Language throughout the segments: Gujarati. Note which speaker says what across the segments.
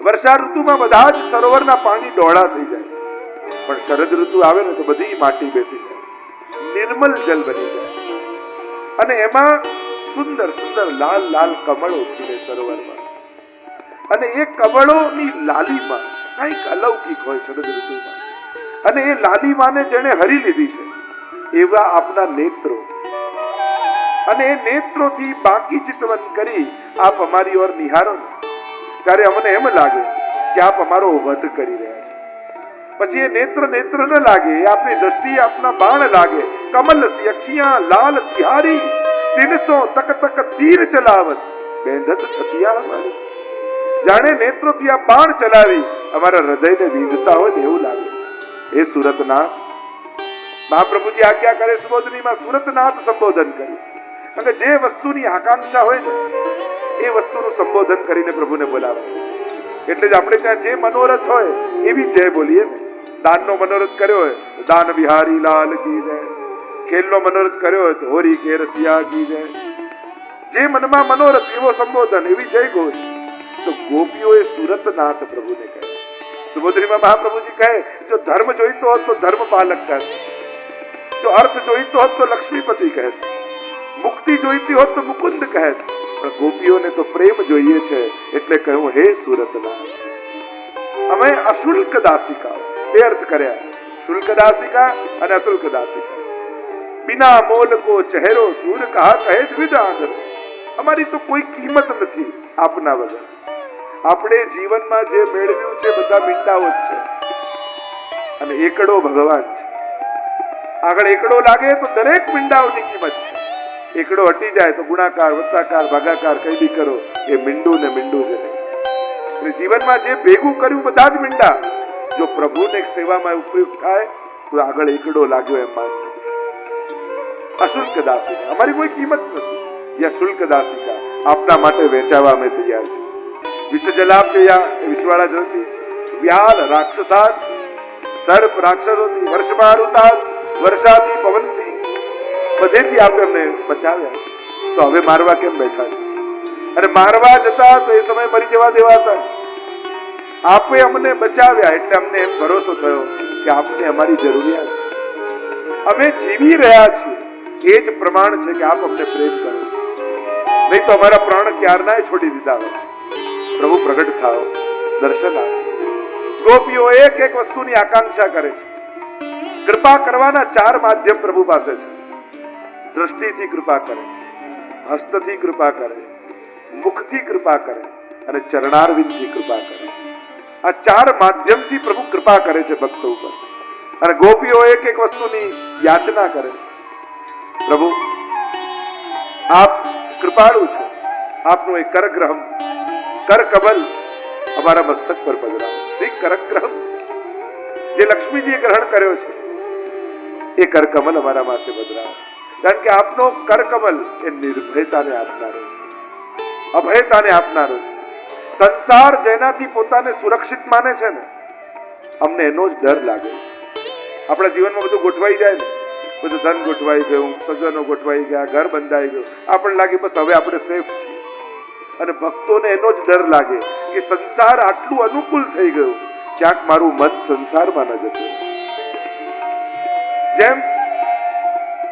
Speaker 1: વર્ષા ઋતુમાં બધા જ સરોવરના પાણી ડોળા થઈ જાય, પણ શરદ ઋતુ આવે ને તો બધી માટી બેસી જાય, નિર્મલ જલ બની જાય, અને એમાં સુંદર સુંદર લાલ લાલ કમળો ખીલે સરોવરમાં, અને એ કમળોની લાલીમાં કંઈક અલૌકિક હોય શરદ ઋતુમાં, અને એ લાલીમાને જેણે હરી લીધી છે એવા આપના નેત્રો, અને એ નેત્રોથી બાકી ચિતવન કરી આપ અમારી ઓર નિહારો ને ત્યારે અમને એમ લાગે કે આપ અમારો વધ કરી રહ્યા છો. પછી એ નેત્ર નેત્ર ન લાગે, એ આપની દ્રષ્ટિ આપના બાણ લાગે. કમલ સી અખિયા લાલ તિહારી, 300 તક તક તીર ચલાવત બેંધત છતિયા અમારી. જાણે નેત્રોથી આ બાણ ચલાવી અમારા હૃદયને વીંધતા હોય ને એવું લાગે. એ સુરતનાથ મહાપ્રભુજી આજ્ઞા કરે સુબોધનીમાં સુરતનાથ સંબોધન કર્યું, અને જે વસ્તુની આકાંક્ષા હોય ને એ વસ્તુનું સંબોધન કરીને પ્રભુને બોલાવે. એટલે જ આપણે ત્યાં જે મનોરથ હોય એવી જય બોલીએ ને. દાનનો મનોરથ કર્યો હોય તો દાન બિહારી લાલ કી જય, ખેલનો મનોરથ કર્યો હોય તો હોરી કે રસિયા કી જય. જે મનમાં મનોરથ એવો સંબોધન, એવી જય ઘોષ. તો ગોપીઓએ સુરતનાથ પ્રભુને કહે. સુબોધનીમાં મહાપ્રભુજી કહે, જો ધર્મ જોઈતો હોત તો ધર્મ પાલક કહે, જો અર્થ જોઈતો હોત તો લક્ષ્મીપતિ કહે, મુક્તિ જોઈતી હોત તો મુકુંદ કહે, પણ ગોપીઓને તો પ્રેમ જોઈએ છે એટલે કહ્યું હે સુરતનાથ. અમે અશુલ્ક દાસિકા, બે અર્થ કર્યા, શુલ્ક દાસિકા અને અશુલ્ક દાસિકા. બિના મોલ કો ચહેરો સૂર કહા કહે દ્વિજાગર. અમારી તો કોઈ કિંમત નથી આપના વગર. આપણે જીવનમાં જે મેળવ્યું છે બધા મીંડાઓ જ છે, અને એકડો ભગવાન છે. આગળ એકડો લાગે તો દરેક મીંડાઓની કિંમત છે. એકડો હટી જાય તો ગુણાકાર વત્તાકાર ભાગાકાર કઈ બી કરો, એ મીંડું ને મીંડું જ નહીં. જીવનમાં જે ભેગું કર્યું બધા જ મીંડા, જો પ્રભુને સેવામાં ઉપયોગ થાય તો આગળ એકડો લાગ્યો એમ માનવું. અશુલ્ક દાસિકા, અમારી કોઈ કિંમત નથી. યા શુલ્ક દાસિકા, આપના માટે વેચાવા અમે તૈયાર છે. વિશ્વ જલાપ્યા એ વિશ્વાળા જતી, વ્યાલ રાક્ષસાત, સર્પ રાક્ષસોથી, વર્ષમાં ઋતાત, વર્ષાથી પવનથી, બધેથી આપણે અમને બચાવ્યા, તો હવે મારવા કેમ બેઠા છે? અને મારવા જતા તો એ સમય મરી જવા દેવાતા. આપે અમને બચાવ્યા એટલે અમને એમ ભરોસો થયો કે આપને અમારી જરૂરિયાત છે, અમે જીવી રહ્યા છીએ એ જ પ્રમાણ છે કે આપ અમને પ્રેમ કરો, નહીં તો અમારા પ્રાણ ક્યારનાય છોડી દીધા હોય. પ્રભુ પ્રગટ થાઓ, દર્શન આપો. ગોપીઓ એક એક વસ્તુની આકાંક્ષા કરે છે. કૃપા કરવાના 4 માધ્યમ પ્રભુ પાસે છે. દ્રષ્ટિથી કૃપા કરે, હસ્તથી કૃપા કરે, મુખથી કૃપા કરે, અને ચરણારવિંદથી કૃપા કરે. આ 4 માધ્યમથી પ્રભુ કૃપા કરે છે ભક્તો ઉપર. અને ગોપીઓ એક એક વસ્તુની યાચના કરે છે. પ્રભુ આપ કૃપાળુ છો, આપનું એક કરગ્રહમ, કરકમલ અમારા મસ્તક પર પધરાવો. શ્રી કરગ્રહમ જે લક્ષ્મીજીએ ગ્રહણ કર્યો છે એ કરકમલ અમારા માથે પધરાવો. કારણ કે આપનો કરકમલ એ નિર્ભયતાને આપનારો છે, અભયતાને આપનારો છે. સંસાર જેનાથી પોતાને સુરક્ષિત માને છે ને, અમને એનો જ ડર લાગે છે. આપણા જીવનમાં બધું ગોઠવાઈ જાય ને, બધું ધન ગોઠવાઈ ગયું, સજ્જનો ગોઠવાઈ ગયા, ઘર બંધાઈ ગયું, આપણને લાગે બસ હવે આપણે સેફ છીએ. અને ભક્તોને એનો જ ડર લાગે કે સંસાર આટલું અનુકૂળ થઈ ગયું, ક્યાંક મારું મન સંસારમાં ન જતું. જેમ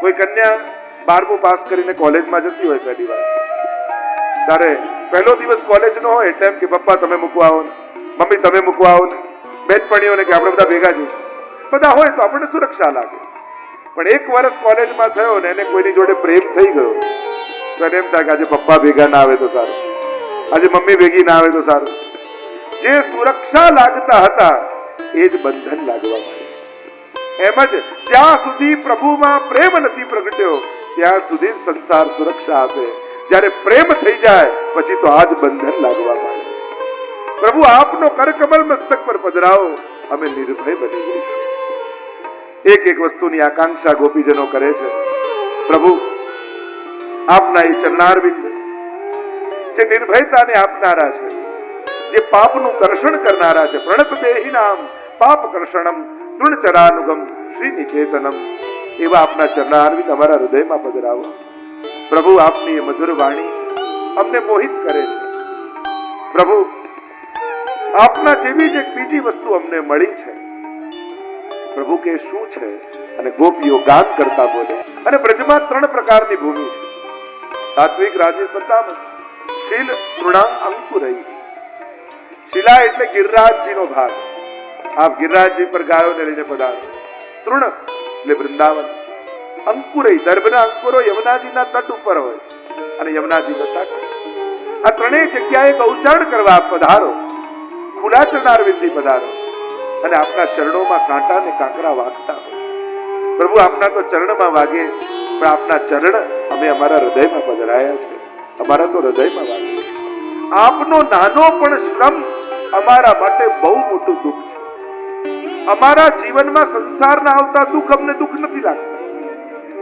Speaker 1: કોઈ કન્યા 12મું પાસ કરીને કોલેજમાં જતી હોય પહેલી વાર, ત્યારે પહેલો દિવસ કોલેજ નો હોય એટલે એમ કે પપ્પા તમે મૂકવા આવો ને, મમ્મી તમે મૂકવા આવો ને, બેનપણીઓને કે આપણે બધા ભેગા જઈશું. બધા હોય તો આપણને સુરક્ષા લાગે. પણ 1 વર્ષ કોલેજમાં થયો ને એને કોઈની જોડે પ્રેમ થઈ ગયો તો એને એમ થાય કે આજે પપ્પા ભેગા ના આવે તો સારું, આજે મમ્મી ભેગી ના આવે તો સારું. જે સુરક્ષા લાગતા હતા એ જ બંધન લાગવા માંડ્યા. એમ જ જ્યાં સુધી પ્રભુમાં પ્રેમ નથી પ્રગટ્યો ત્યાં સુધી સંસાર સુરક્ષા આપે. જ્યારે પ્રેમ થઈ જાય પછી તો આજ બંધન લાગવા માંડે. પ્રભુ આપનો કરકમલ મસ્તક પર પધરાવો, અમે નિર્ભય બની જઈશું. એક એક વસ્તુની આકાંક્ષા ગોપીજનો કરે છે. પ્રભુ આપના એ ચરણારવિંદ જે નિર્ભયતાને આપનારા છે, જે પાપનું કર્ષણ કરનારા છે. પ્રણત દેહી નામ પાપ કર્ષણમ તૃણચરાનુગમ શ્રી નિકેતનમ, એવા આપના ચરણારવિંદ અમારા હૃદયમાં પધરાવો. પ્રભુ આપની મધુર વાણી અમને મોહિત કરે છે. પ્રભુ આપના જેવી જ એક બીજી વસ્તુ અમને મળી છે. પ્રભુ કે શું છે? અને ગોપીઓ ગાન કરતા બોલે. અને બ્રજમાં 3 પ્રકારની ભૂમિ છે: સાત્વિક, રાજસ, તામસ. શીલ, તૃણાંગ, અંકુરઈ. શિલા એટલે ગિરિરાજજીનો ભાગ. આપ ગિરિરાજજી પર ગાયોને લઈને પધારો. તૃણ એટલે વૃંદાવન. અંકુરઈ, દર્ભના અંકુરો યમુનાજીના તટ ઉપર હોય અને યમુનાજીનો તટ. આ ત્રણેય જગ્યાએ ગૌચરણ કરવા પધારો. ખુલ્લા ચરણારવિંદથી પધારો અને આપના ચરણોમાં કાંટા ને કાંકરા વાગતા હોય. પ્રભુ આપના તો ચરણમાં વાગે, પણ આપના ચરણ અમે અમારા હૃદયમાં પધરાયા છે. અમારા તો હૃદયમાં વાગે. આપનો નાનો પણ શ્રમ અમારા માટે બહુ મોટું દુઃખ છે. અમારા જીવનમાં સંસારના આવતા દુઃખ અમને દુઃખ નથી લાગતા,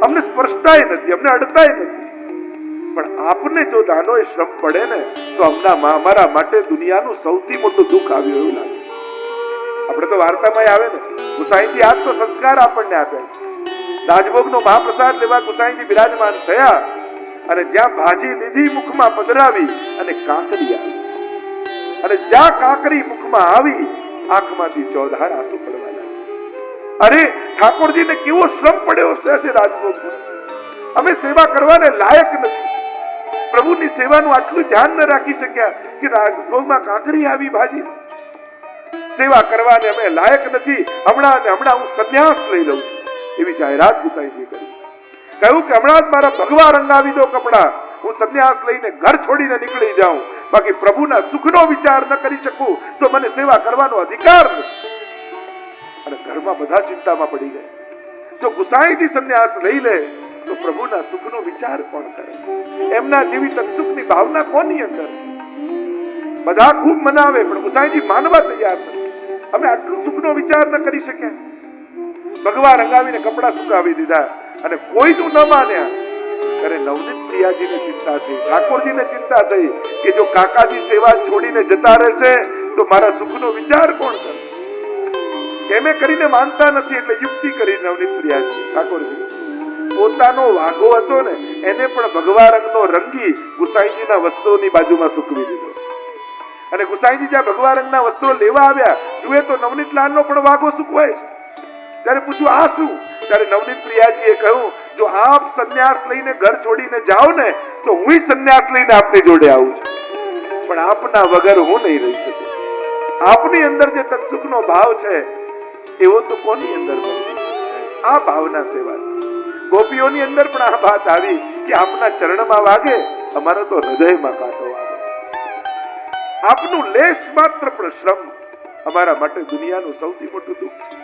Speaker 1: અમને સ્પર્શતાય નથી, અમને અડતાય નથી. પણ આપને જો નાનો એ શ્રમ પડે ને તો અમારા માટે દુનિયાનું સૌથી મોટું દુઃખ આવ્યું એવું લાગે. આપણે તો વાર્તામાં આવે ને, ગુસાઈજી આજ તો સંસ્કાર આપણને આપ્યા. રાજભોગનો મહાપ્રસાદ લેવા ગુસાઈજી બિરાજમાન થયા અને જ્યાં ભાજી લીધી મુખમાં પધરાવી અને કાંકરી આવી. અને જ્યાં કાંકરી મુખમાં આવી આંખમાંથી ચોધાર આંસુ પડવા લાગ્યા. અરે ઠાકોરજીને કેવો શ્રમ પડ્યો છે રાજભોગમાં. અમે સેવા કરવાને લાયક નથી. પ્રભુની સેવાનું આટલું ધ્યાન ન રાખી શક્યા કે રાજભોગમાં કાંકરી આવી ભાજી. સેવા કરવાને અમે લાયક નથી. હમણાં હું સંન્યાસ લઈ લઉં છું એવી જાહેરાત ગુસાઈજી કરી. કહ્યું કે હમણાં જ મારા ભગવા રંગાવી દો કપડા, હું સંન્યાસ લઈને ઘર છોડીને નીકળી જાઉં. બાકી પ્રભુના સુખનો વિચાર ન કરી શકું તો મને સેવા કરવાનો અધિકાર નથી. અને ઘરમાં બધા ચિંતામાં પડી ગયા. જો ગુસાઈજી સંન્યાસ લઈ લે તો પ્રભુના સુખનો વિચાર કોણ કરે? એમના જેવી તત્સુખની ભાવના કોની અંદર છે? બધા ખૂબ મનાવે પણ ગુસાઈજી માનવા તૈયાર નથી. અમે આટલું સુખનો વિચાર ન કરી શક્યા. ભગવા રંગાવીને કપડા સુકાવી દીધા અને કોઈનું ન માન્યા. ત્યારે નવનીત પ્રિયાજીને ચિંતા થઈ, ઠાકોરજીને ચિંતા થઈ કે જો કાકાજી સેવા છોડીને જતા રહેશે તો મારા સુખનો વિચાર કોણ કરે? એમે કરીને માનતા નથી એટલે યુક્તિ કરી નવનીત પ્રિયાજી. ઠાકોરજી પોતાનો વાઘો હતો ને એને પણ ભગવા રંગનો રંગી ગુસાઈજીના વસ્ત્રોની બાજુમાં સૂકવી દીધો. અને ગુસાઈજી જ્યાં ભગવા રંગના વસ્ત્રો લેવા આવ્યા જુએ તો નવનીતલાલનો પણ વાઘો સૂકવાય છે. ત્યારે પૂછ્યું આ શું? ત્યારે નવનીત પ્રિયાજીએ કહ્યું જો આપ સંન્યાસ લઈને ઘર છોડીને જાઓ ને તો હું સંન્યાસ લઈને આપની જોડે આવું છું, પણ આપના વગર હું નહીં રહી શકું. આપની અંદર જે તત્સુખનો ભાવ છે એવો તો કોની અંદર નથી. આ ભાવના સેવા ગોપીઓની અંદર પણ આ વાત આવી કે આપના ચરણમાં વાગે, અમારા તો હૃદયમાં કાંટો વાગે. આપનું લેશ માત્ર પણ શ્રમ અમારા માટે દુનિયાનું સૌથી મોટું દુઃખ છે.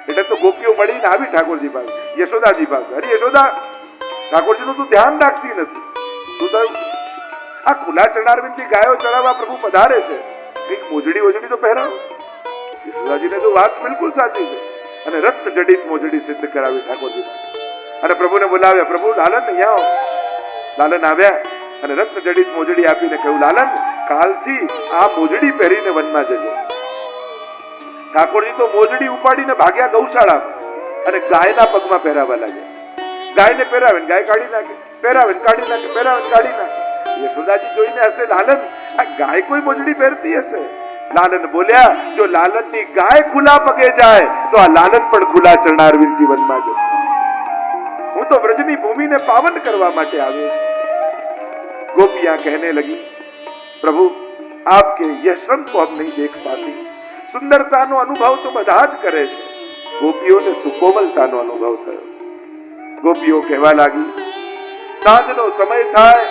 Speaker 1: એટલે તો ગોપીઓ મળીને આવી ઠાકોરજી પાસે, યશોદાજી પાસે. અરે યશોદા, ઠાકોરજીનું તું ધ્યાન રાખતી નથી. શું થયું? આ ખુલ્લા ચરણારવિંદથી ગાયો ચરાવવા પ્રભુ પધારે છે, કંઈક મોજડી તો પહેરાવો. યશોદાજીને તો વાત બિલકુલ સાચી છે અને રક્ત જડિત મોજડી સિદ્ધ કરાવી ઠાકોરજી માટે. અને પ્રભુને બોલાવ્યા. પ્રભુ લાલન અહીંયા આવો. લાલન આવ્યા અને રક્ત જડિત મોજડી આપીને કહ્યું લાલન કાલથી આ મોજડી પહેરીને વનમાં જજો. ઠાકોરજી તો મોજડી ઉપાડીને ભાગ્યા ગૌશાળામાં અને ગાયના પગમાં પહેરાવા લાગ્યા. ગાયને પહેરાવે ગાય કાઢી નાખે, પહેરાવે કાઢી નાખે, પહેરાવે કાઢી નાખે. યશોદાજી જોઈને હશે લાલન આ ગાય કોઈ મોજડી પહેરતી હશે. લાલન બોલ્યા જો લાલનની ગાય ખુલ્લા પગે જાય તો આ લાલન પણ ખુલ્લા ચરણારવિંદથી વનમાં જશે. હું તો વ્રજની ભૂમિને પાવન કરવા માટે આવ્યો. गोपियां कहने लगी प्रभु आपके यह श्रम को हम नहीं देख पाती. સુંદરતાનો અનુભવ તો બધા જ કરે છે, ગોપીઓને સુકોમલતાનો અનુભવ થયો. ગોપીઓ કહેવા લાગી સાંજનો સમય થાય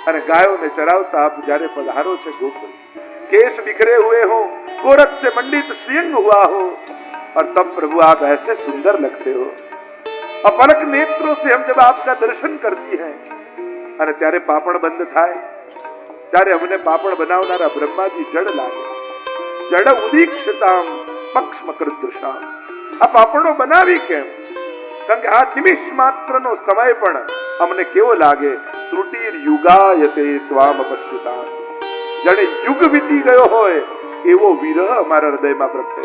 Speaker 1: અને ગાયોને ચરાવતા આપ જ્યારે પધારો છે ગોપી, केश बिखरे हुए हो, गोरख से मंडित श्रीअंग हुआ हो और तब प्रभु आप ऐसे सुंदर लगते हो. अपलक नेत्रों से हम जब आपका दर्शन करती हैं અને ત્યારે પાપણ બંધ થાય ત્યારે અમને પાપણ બનાવનારા બ્રહ્માજી જડ લાગે. જડ ઉદીક્ષતામ પક્ષમકૃદૃશામ. આ પાપણો બનાવી કેમ? કારણ કે આ નિમિષ માત્રનો સમય પણ અમને કેવો લાગે. ત્રુટિર યુગાયતે ત્વામ અપશ્યતામ. જાણે યુગ વીતી ગયો હોય એવો વિરહ અમારા હૃદયમાં પ્રગટે.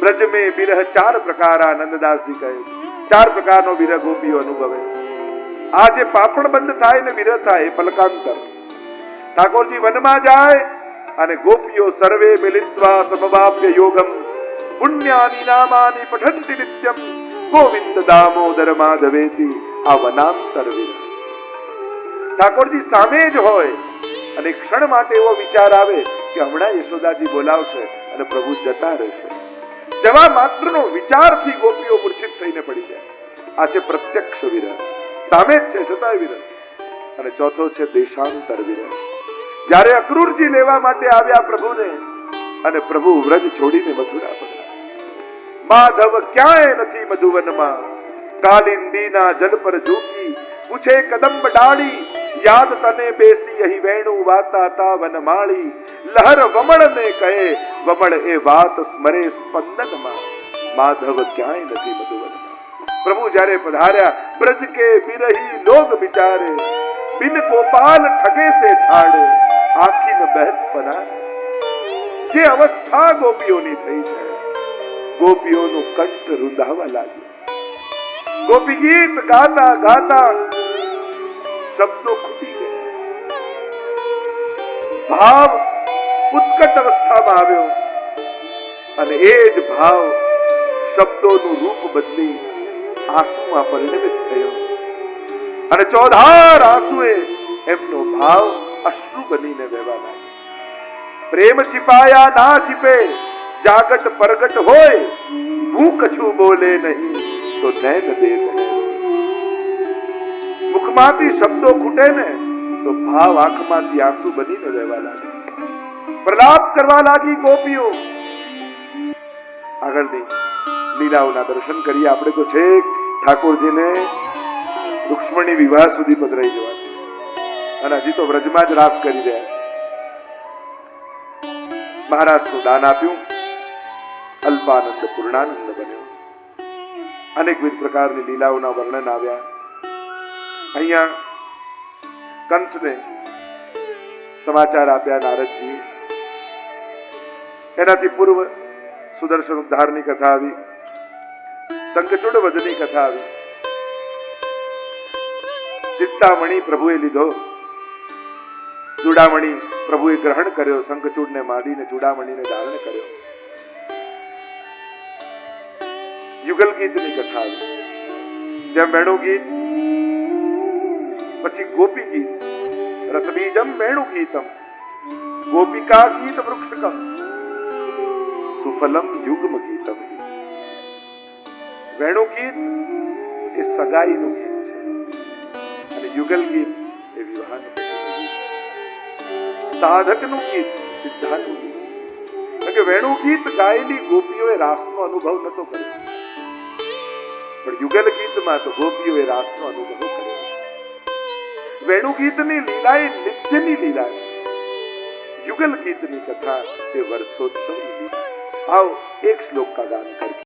Speaker 1: બ્રજ મેં વિરહ ચાર પ્રકારા નંદદાસજી કહે. ચાર પ્રકારનો વિરહ ગોપીઓ અનુભવે. આ જે પાપણ બંધ થાય ને વિરહ થાય પલકાંતર. ઠાકોરજી વનમાં જાય અને ગોપીઓ સર્વે મિલિત્વા સમવાપ્ય યોગમ પુણ્યાની નામાની પઠંતિ નિત્યમ ગોવિંદ દામોદર માધવેતી આ વનાંતર વિરહ. ઠાકોરજી સામે જ હોય અને ક્ષણ માટે એવો વિચાર આવે કે હમણાં યશોદાજી બોલાવશે અને પ્રભુ જતા રહેશે. જવા માત્રનો વિચારથી ગોપીઓ મૂર્છિત થઈને પડી જાય. આ છે પ્રત્યક્ષ વિરહ, સામે જ છે છતાંય વિરહ. અને ચોથો છે દેશાંતર વિરહ. જ્યારે અક્રૂરજી લેવા માટે આવ્યા પ્રભુને અને પ્રભુ વ્રજ છોડીને મથુરા પધાર્યા. માધવ ક્યાંય નથી મધુવનમાં, કાલિંદીના જલ પર ઝૂકી પૂછે કદંબ ડાળી, યાદ તને બેસી અહીં વેણુ વાતા તા વનમાળી, લહર વમળ ને કહે વમળ એ વાત સ્મરે સ્પંદનમાં, માધવ ક્યાંય નથી મધુવનમાં. પ્રભુ જ્યારે પધાર્યા બ્રજ કે બિરહી લોગ વિચારે, બિન ગોપાલ ઠગે સે ઠાડે આખી ન બહેત પના. જે અવસ્થા ગોપીઓની થઈ છે, ગોપીઓનું કંઠ રૂંધાવા લાગ્યું. ગોપી ગીત ગાતા ગાતા શબ્દો ખૂટી ગયા. ભાવ ઉત્કટ અવસ્થામાં આવ્યો અને એ જ ભાવ શબ્દોનું રૂપ બદલી આંસુમાં પરિણમિત થયો અને ચોધાર આંસુએ એમનો ભાવ અશ્રુ બનીને વહેવા લાગ્યો. પ્રેમ छिपाया ના छिपे, જાગટ પરગટ હોય, હું કછું બોલે નહીં તો નૈન દેખ. મુખમાંથી શબ્દો ખૂટે ને તો ભાવ આંખમાંથી આંસુ બનીને વહેવા લાગે. પ્રલાપ કરવા લાગી ગોપીઓ. આગળની લીલાઓના દર્શન કરીએ. આપણે તો છેક ઠાકોરજીને રૂક્ષ્મણી વિવાહ સુધી પધરાઈ જવા અને હજી તો વ્રજમાં જ રાસ કરી રહ્યા. મહારાજનું દાન આપ્યું, અલ્પાનંદ પૂર્ણાનંદ બન્યો. અનેકવિધ પ્રકારની લીલાઓના વર્ણન આવ્યા. અહીંયા કંસને સમાચાર આપ્યા નારદજી. એનાથી પૂર્વ સુદર્શન ઉદ્ધારની કથા આવી, શંખચૂડ વધની કથા આવી. ચિંતામણી પ્રભુએ લીધો, ચૂડામણી પ્રભુએ ગ્રહણ કર્યો, શંખચૂડને માંડીને ચૂડામણીને ધારણ કર્યો. યુગલ ગીતની કથા આવી. જેમ વેણુ ગીત, પછી ગોપી ગીત, રસબીજમ વેણુ ગીતમ, ગોપિકા ગીત વૃક્ષકમ, સુફલમ યુગ્મ ગીતમ. વેણુ ગીત એ સગાઈનું ગીત છે અને યુગલ ગીત એ વિવાહનું ગીત. સાધકનું ગીત સિદ્ધાનું ગીત. કારણ કે વેણુ ગીત ગાયેલી ગોપીઓએ રાસનો અનુભવ નતો કર્યો, પણ યુગલ ગીતમાં તો ગોપીઓએ રાસનો અનુભવ કર્યો. વેણુ ગીતની લીલા એ નિત્યની લીલા છે, યુગલ ગીતની કથા એ વર્ષોત્સવની લીલા. आओ एक श्लोक का गान करके